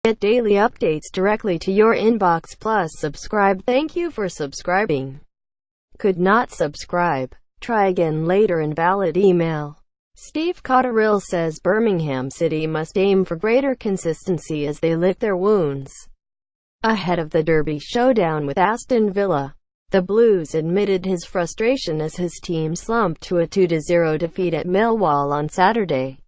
Get daily updates directly to your inbox. Plus subscribe. Thank you for subscribing. Could not subscribe? Try again later. Invalid email. Steve Cotterill says Birmingham City must aim for greater consistency as they lick their wounds ahead of the Derby showdown with Aston Villa. The Blues admitted his frustration as his team slumped to a 2-0 defeat at Millwall on Saturday.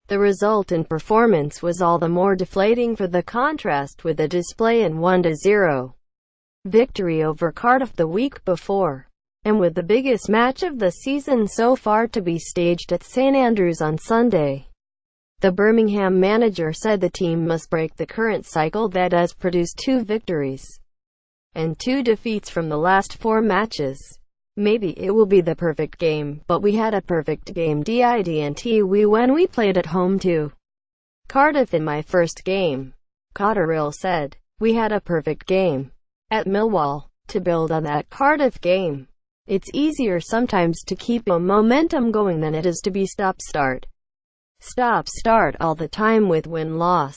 The resultant performance was all the more deflating for the contrast with a display in 1-0 victory over Cardiff the week before, and with the biggest match of the season so far to be staged at St Andrews on Sunday. The Birmingham manager said the team must break the current cycle that has produced 2 victories and 2 defeats from the last 4 matches. Maybe it will be the perfect game, but we had a perfect game when we played at home to Cardiff in my first game, Cotterill said. We had a perfect game at Millwall. To build on that Cardiff game, it's easier sometimes to keep a momentum going than it is to be stop-start all the time with win-loss.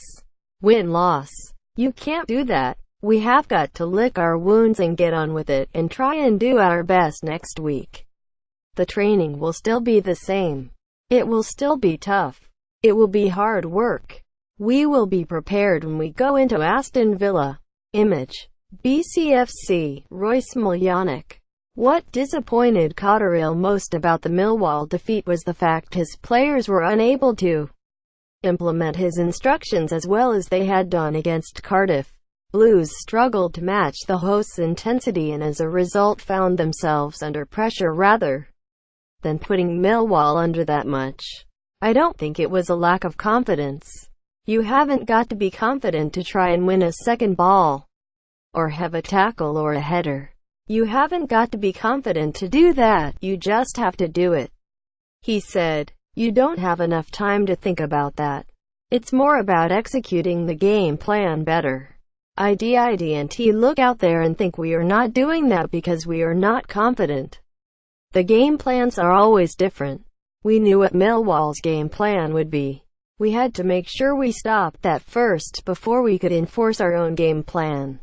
Win-loss. You can't do that. We have got to lick our wounds and get on with it, and try and do our best next week. The training will still be the same. It will still be tough. It will be hard work. We will be prepared when we go into Aston Villa. Image. BCFC, Royce Milyanek. What disappointed Cotterill most about the Millwall defeat was the fact his players were unable to implement his instructions as well as they had done against Cardiff. Blues struggled to match the hosts' intensity and as a result found themselves under pressure rather than putting Millwall under that much. I don't think it was a lack of confidence. You haven't got to be confident to try and win a second ball, or have a tackle or a header. You haven't got to be confident to do that, you just have to do it, he said. You don't have enough time to think about that. It's more about executing the game plan better. I didn't look out there and think we are not doing that because we are not confident. The game plans are always different. We knew what Millwall's game plan would be. We had to make sure we stopped that first before we could enforce our own game plan.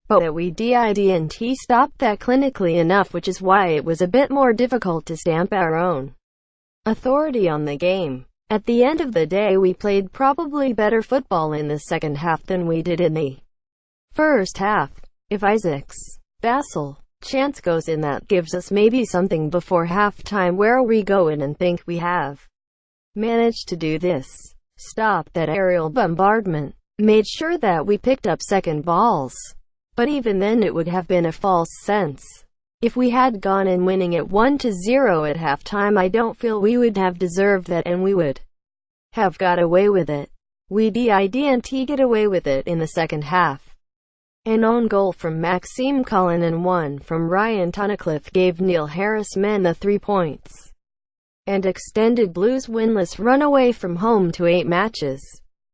But we didn't stop that clinically enough, which is why it was a bit more difficult to stamp our own authority on the game. At the end of the day, we played probably better football in the second half than we did in the first half. If Isaac's Basel chance goes in, that gives us maybe something before halftime where we go in and think we have managed to do this. Stop that aerial bombardment. Made sure that we picked up second balls. But even then it would have been a false sense. If we had gone in winning at 1-0 at halftime, I don't feel we would have deserved that and we would have got away with it. We didn't get away with it in the second half. An own goal from Maxime Collin and one from Ryan Tunnicliffe gave Neil Harris men the 3 points and extended Blues' winless run away from home to 8 matches.